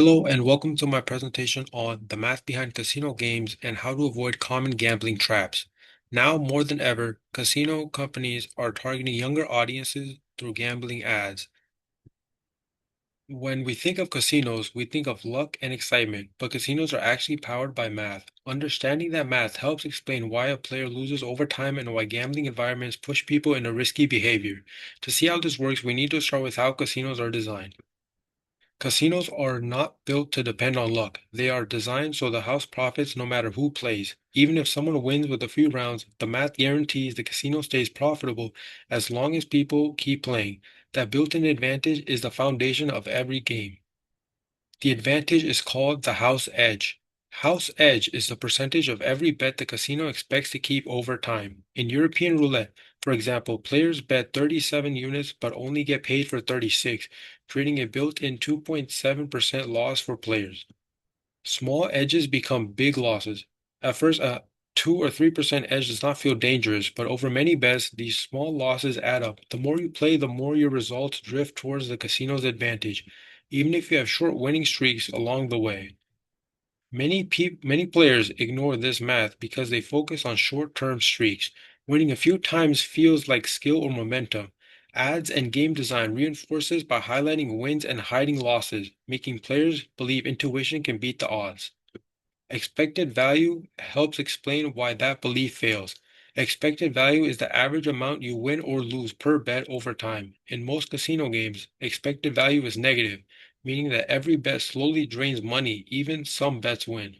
Hello and welcome to my presentation on the math behind casino games and how to avoid common gambling traps. Now more than ever, casino companies are targeting younger audiences through gambling ads. When we think of casinos, we think of luck and excitement, but casinos are actually powered by math. Understanding that math helps explain why a player loses over time and why gambling environments push people into risky behavior. To see how this works, we need to start with how casinos are designed. Casinos are not built to depend on luck. They are designed so the house profits no matter who plays. Even if someone wins with a few rounds, the math guarantees the casino stays profitable as long as people keep playing. That built-in advantage is the foundation of every game. The advantage is called the house edge. House edge is the percentage of every bet the casino expects to keep over time. In European roulette, for example, players bet 37 units but only get paid for 36, creating a built-in 2.7% loss for players. Small edges become big losses. At first, a 2 or 3% edge does not feel dangerous, but over many bets, these small losses add up. The more you play, the more your results drift towards the casino's advantage, even if you have short winning streaks along the way. Many players ignore this math because they focus on short-term streaks. Winning a few times feels like skill or momentum. Ads and game design reinforces by highlighting wins and hiding losses, making players believe intuition can beat the odds. Expected value helps explain why that belief fails. Expected value is the average amount you win or lose per bet over time. In most casino games, expected value is negative, meaning that every bet slowly drains money, even some bets win.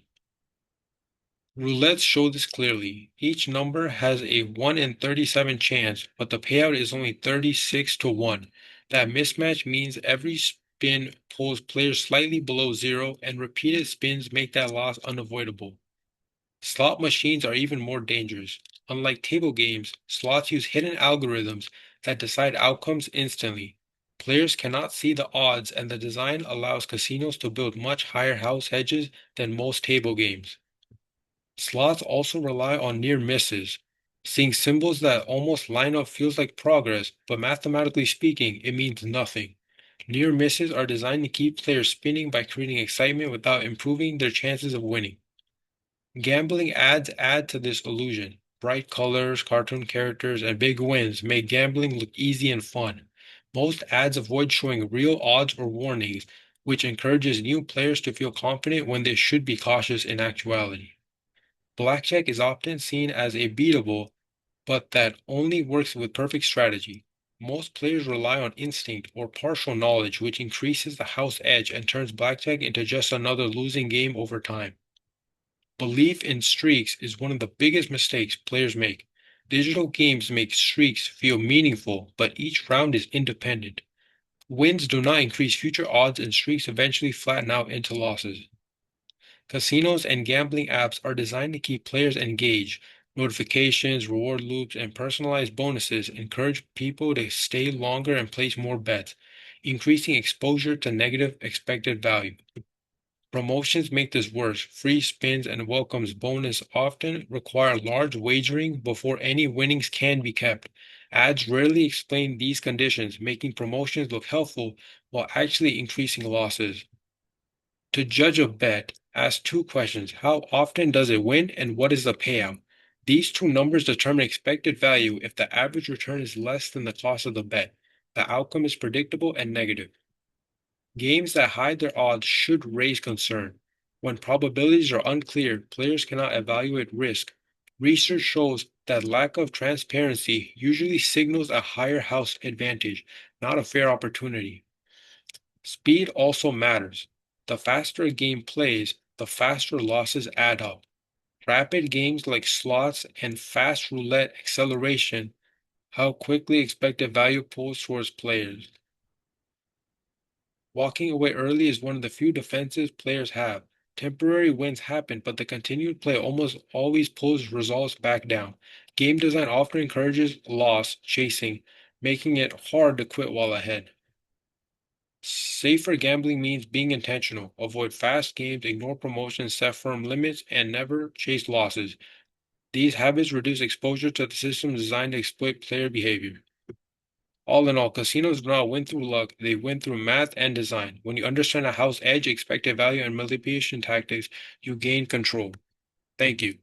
Roulettes show this clearly. Each number has a 1 in 37 chance, but the payout is only 36 to 1. That mismatch means every spin pulls players slightly below zero, and repeated spins make that loss unavoidable. Slot machines are even more dangerous. Unlike table games, slots use hidden algorithms that decide outcomes instantly. Players cannot see the odds, and the design allows casinos to build much higher house hedges than most table games. Slots also rely on near misses. Seeing symbols that almost line up feels like progress, but mathematically speaking, it means nothing. Near misses are designed to keep players spinning by creating excitement without improving their chances of winning. Gambling ads add to this illusion. Bright colors, cartoon characters, and big wins make gambling look easy and fun. Most ads avoid showing real odds or warnings, which encourages new players to feel confident when they should be cautious in actuality. Blackjack is often seen as a beatable, but that only works with perfect strategy. Most players rely on instinct or partial knowledge, which increases the house edge and turns blackjack into just another losing game over time. Belief in streaks is one of the biggest mistakes players make. Digital games make streaks feel meaningful, but each round is independent. Wins do not increase future odds, and streaks eventually flatten out into losses. Casinos and gambling apps are designed to keep players engaged. Notifications, reward loops, and personalized bonuses encourage people to stay longer and place more bets, increasing exposure to negative expected value. Promotions make this worse. Free spins and welcomes bonus often require large wagering before any winnings can be kept. Ads rarely explain these conditions, making promotions look helpful while actually increasing losses. To judge a bet, ask two questions. How often does it win, and what is the payout? These two numbers determine expected value. If the average return is less than the cost of the bet, the outcome is predictable and negative. Games that hide their odds should raise concern. When probabilities are unclear, players cannot evaluate risk. Research shows that lack of transparency usually signals a higher house advantage, not a fair opportunity. Speed also matters. The faster a game plays, the faster losses add up. Rapid games like slots and fast roulette acceleration, how quickly expected value pulls towards players. Walking away early is one of the few defenses players have. Temporary wins happen, but the continued play almost always pulls results back down. Game design often encourages loss chasing, making it hard to quit while ahead. Safer gambling means being intentional. Avoid fast games, ignore promotions, set firm limits, and never chase losses. These habits reduce exposure to the system designed to exploit player behavior. All in all, casinos do not win through luck, they win through math and design. When you understand a house edge, expected value, and manipulation tactics, you gain control. Thank you.